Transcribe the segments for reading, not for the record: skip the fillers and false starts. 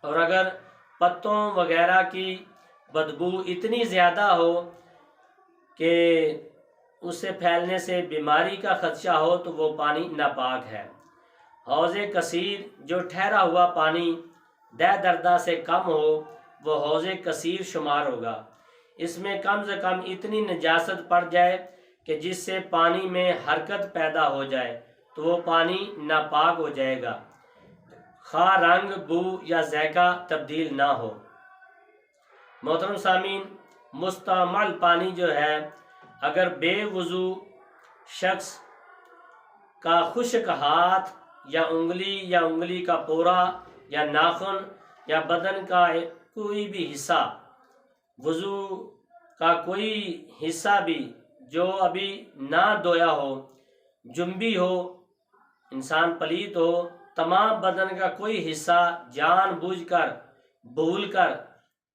اور اگر پتوں وغیرہ کی بدبو اتنی زیادہ ہو کہ اسے پھیلنے سے بیماری کا خدشہ ہو تو وہ پانی ناپاک ہے۔ حوض کثیر جو ٹھہرا ہوا پانی دہ دردہ سے کم ہو وہ حوض کثیر شمار ہوگا۔ اس میں کم سے کم اتنی نجاست پڑ جائے کہ جس سے پانی میں حرکت پیدا ہو جائے تو وہ پانی ناپاک ہو جائے گا، خواہ رنگ، بو یا ذائقہ تبدیل نہ ہو۔ محترم سامعین، مستعمل پانی جو ہے اگر بے وضو شخص کا خشک ہاتھ یا انگلی کا پورا یا ناخن یا بدن کا کوئی بھی حصہ، وضو کا کوئی حصہ بھی جو ابھی نہ دھویا ہو، جنبی ہو، انسان پلیت ہو، تمام بدن کا کوئی حصہ جان بوجھ کر بھول کر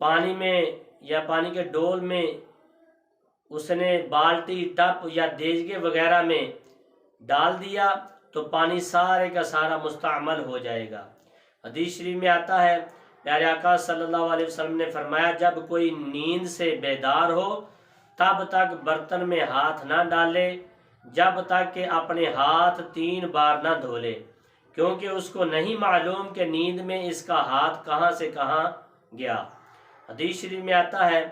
پانی میں یا پانی کے ڈول میں اس نے بالٹی، ٹپ یا دیجگے وغیرہ میں ڈال دیا تو پانی سارے کا سارا مستعمل ہو جائے گا۔ حدیث شریف میں آتا ہے، پیارے آقا صلی اللہ علیہ وسلم نے فرمایا، جب کوئی نیند سے بیدار ہو تب تک برتن میں ہاتھ نہ ڈالے جب تک کہ اپنے ہاتھ 3 بار نہ دھو لے، کیونکہ اس کو نہیں معلوم کہ نیند میں اس کا ہاتھ کہاں سے کہاں گیا۔ حدیث شریف میں آتا ہے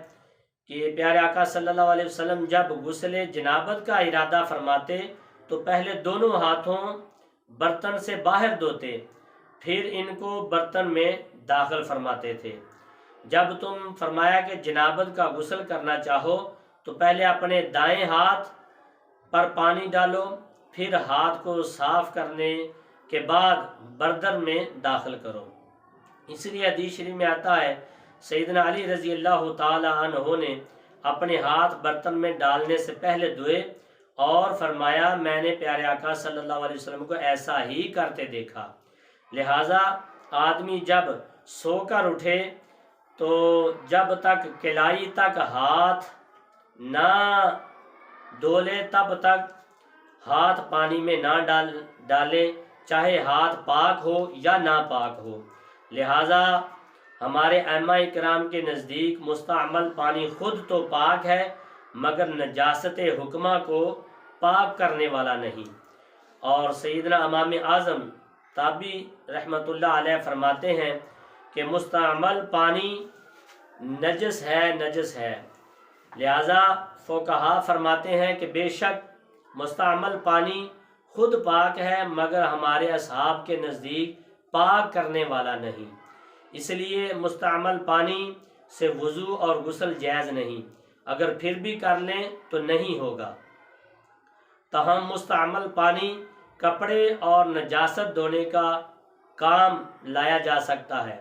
کہ پیارے آقا صلی اللہ علیہ وسلم جب غسل جنابت کا ارادہ فرماتے تو پہلے دونوں ہاتھوں برتن سے باہر دھوتے، پھر ان کو برتن میں داخل فرماتے تھے۔ جب تم فرمایا کہ جنابت کا غسل کرنا چاہو تو پہلے اپنے دائیں ہاتھ پر پانی ڈالو، پھر ہاتھ کو صاف کرنے کے بعد برتن میں داخل کرو۔ اس لیے حدیث شریف میں آتا ہے، سیدنا علی رضی اللہ تعالی عنہ نے اپنے ہاتھ برتن میں ڈالنے سے پہلے دھوئے اور فرمایا، میں نے پیارے آقا صلی اللہ علیہ وسلم کو ایسا ہی کرتے دیکھا۔ لہٰذا آدمی جب سو کر اٹھے تو جب تک کلائی تک ہاتھ نہ دھو لے تب تک ہاتھ پانی میں نہ ڈالے، چاہے ہاتھ پاک ہو یا ناپاک ہو۔ لہٰذا ہمارے ائمہ کرام کے نزدیک مستعمل پانی خود تو پاک ہے مگر نجاست حکمہ کو پاک کرنے والا نہیں۔ اور سیدنا امام اعظم تابعی رحمۃ اللہ علیہ فرماتے ہیں کہ مستعمل پانی نجس ہے۔ لہذا فقہا فرماتے ہیں کہ بے شک مستعمل پانی خود پاک ہے مگر ہمارے اصحاب کے نزدیک پاک کرنے والا نہیں، اس لیے مستعمل پانی سے وضو اور غسل جائز نہیں، اگر پھر بھی کر لیں تو نہیں ہوگا۔ تاہم مستعمل پانی کپڑے اور نجاست دھونے کا کام لایا جا سکتا ہے۔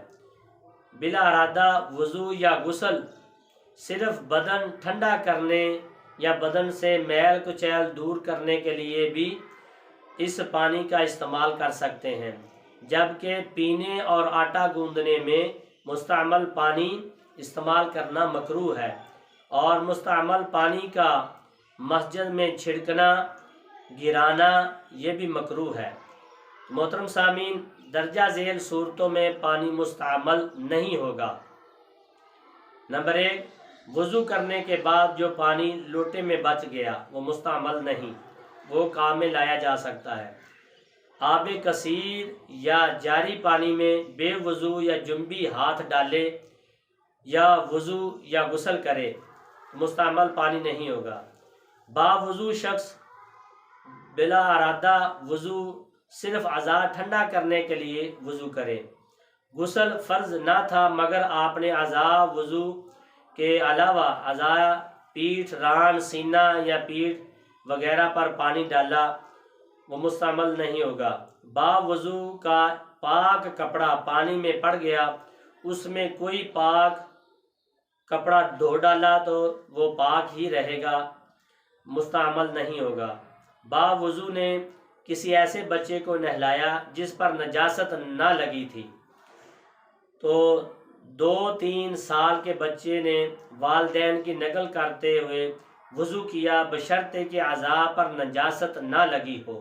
بلا ارادہ وضو یا غسل صرف بدن ٹھنڈا کرنے یا بدن سے میل کچیل دور کرنے کے لیے بھی اس پانی کا استعمال کر سکتے ہیں، جبکہ پینے اور آٹا گوندنے میں مستعمل پانی استعمال کرنا مکروہ ہے، اور مستعمل پانی کا مسجد میں چھڑکنا، گرانا یہ بھی مکروہ ہے۔ محترم سامعین، درجہ ذیل صورتوں میں پانی مستعمل نہیں ہوگا۔ نمبر 1، وضو کرنے کے بعد جو پانی لوٹے میں بچ گیا وہ مستعمل نہیں، وہ کام میں لایا جا سکتا ہے۔ آب کثیر یا جاری پانی میں بے وضو یا جنبی ہاتھ ڈالے یا وضو یا غسل کرے مستعمل پانی نہیں ہوگا۔ باوضو شخص بلا ارادہ وضو صرف اعضاء ٹھنڈا کرنے کے لیے وضو کرے۔ غسل فرض نہ تھا مگر آپ نے اعضاء وضو کے علاوہ اعضاء پیٹھ، ران، سینہ یا پیٹھ وغیرہ پر پانی ڈالا، وہ مستعمل نہیں ہوگا۔ باوضو کا پاک کپڑا پانی میں پڑ گیا، اس میں کوئی پاک کپڑا دھو ڈالا تو وہ پاک ہی رہے گا، مستعمل نہیں ہوگا۔ باوضو نے کسی ایسے بچے کو نہلایا جس پر نجاست نہ لگی تھی تو 2-3 سال کے بچے نے والدین کی نقل کرتے ہوئے وضو کیا بشرطے کہ اعضاء پر نجاست نہ لگی ہو،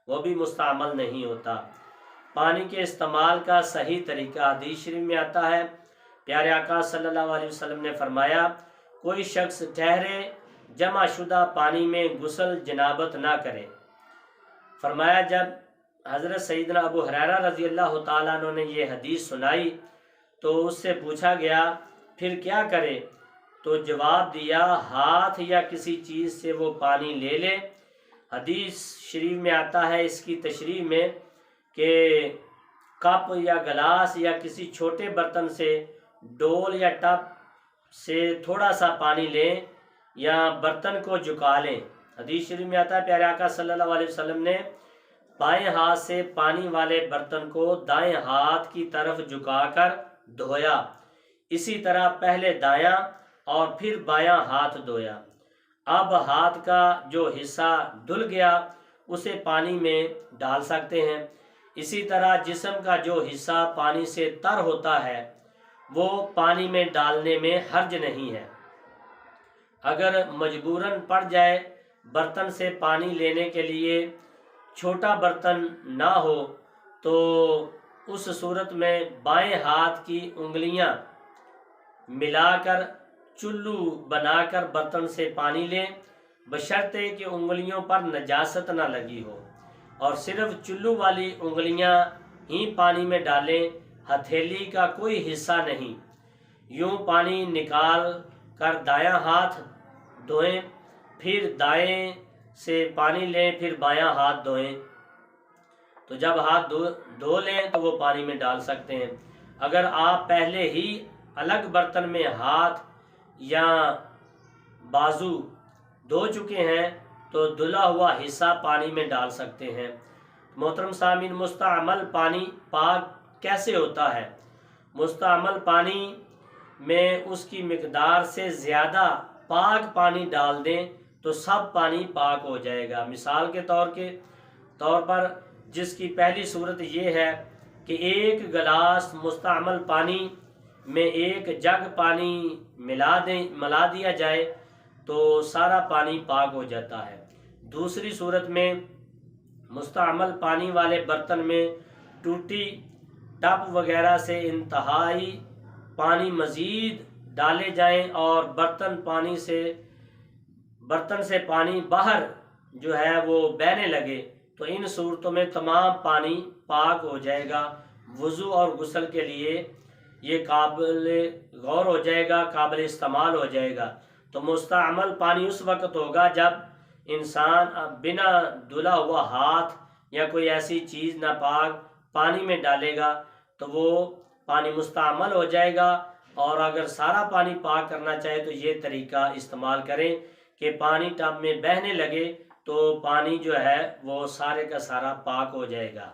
وہ بھی مستعمل نہیں ہوتا۔ پانی کے استعمال کا صحیح طریقہ حدیث شریف میں آتا ہے، پیارے آقا صلی اللہ علیہ وسلم نے فرمایا کوئی شخص ٹھہرے جمع شدہ پانی میں غسل جنابت نہ کرے۔ فرمایا جب حضرت سیدنا ابو ہریرہ رضی اللہ تعالیٰ عنہ نے یہ حدیث سنائی تو اس سے پوچھا گیا پھر کیا کرے؟ تو جواب دیا ہاتھ یا کسی چیز سے وہ پانی لے لے۔ حدیث شریف میں آتا ہے اس کی تشریح میں کہ کپ یا گلاس یا کسی چھوٹے برتن سے ڈول یا ٹب سے تھوڑا سا پانی لیں یا برتن کو جھکا لیں۔ حدیث شریف میں آتا ہے پیارے آقا صلی اللہ علیہ وسلم نے بائیں ہاتھ سے پانی والے برتن کو دائیں ہاتھ کی طرف جھکا کر دھویا، اسی طرح پہلے دایاں اور پھر بایاں ہاتھ دھویا۔ اب ہاتھ کا جو حصہ دھل گیا اسے پانی میں ڈال سکتے ہیں۔ اسی طرح جسم کا جو حصہ پانی سے تر ہوتا ہے وہ پانی میں ڈالنے میں حرج نہیں ہے۔ اگر مجبوراً پڑ جائے برتن سے پانی لینے کے لیے چھوٹا برتن نہ ہو تو اس صورت میں بائیں ہاتھ کی انگلیاں ملا کر چلو بنا کر برتن سے پانی لیں، بشرطے کہ انگلیوں پر نجاست نہ لگی ہو، اور صرف چلو والی انگلیاں ہی پانی میں ڈالیں، ہتھیلی کا کوئی حصہ نہیں۔ یوں پانی نکال کر دایاں ہاتھ دھوئیں، پھر دائیں سے پانی لیں، پھر بایاں ہاتھ دھوئیں۔ تو جب ہاتھ دھو لیں تو وہ پانی میں ڈال سکتے ہیں۔ اگر آپ پہلے ہی الگ برتن میں ہاتھ یا بازو دھو چکے ہیں تو دھلا ہوا حصہ پانی میں ڈال سکتے ہیں۔ محترم سامعین، مستعمل پانی پاک کیسے ہوتا ہے؟ مستعمل پانی میں اس کی مقدار سے زیادہ پاک پانی ڈال دیں تو سب پانی پاک ہو جائے گا۔ مثال کے طور پر جس کی پہلی صورت یہ ہے کہ ایک گلاس مستعمل پانی میں ایک جگ پانی ملا دیا جائے تو سارا پانی پاک ہو جاتا ہے۔ دوسری صورت میں مستعمل پانی والے برتن میں ٹوٹی ٹب وغیرہ سے انتہائی پانی مزید ڈالے جائیں اور برتن سے پانی باہر جو ہے وہ بہنے لگے تو ان صورتوں میں تمام پانی پاک ہو جائے گا۔ وضو اور غسل کے لیے یہ قابل غور ہو جائے گا، قابل استعمال ہو جائے گا۔ تو مستعمل پانی اس وقت ہوگا جب انسان بنا دھلا ہوا ہاتھ یا کوئی ایسی چیز ناپاک پانی میں ڈالے گا تو وہ پانی مستعمل ہو جائے گا۔ اور اگر سارا پانی پاک کرنا چاہے تو یہ طریقہ استعمال کریں کہ پانی ٹب میں بہنے لگے تو پانی جو ہے وہ سارے کا سارا پاک ہو جائے گا۔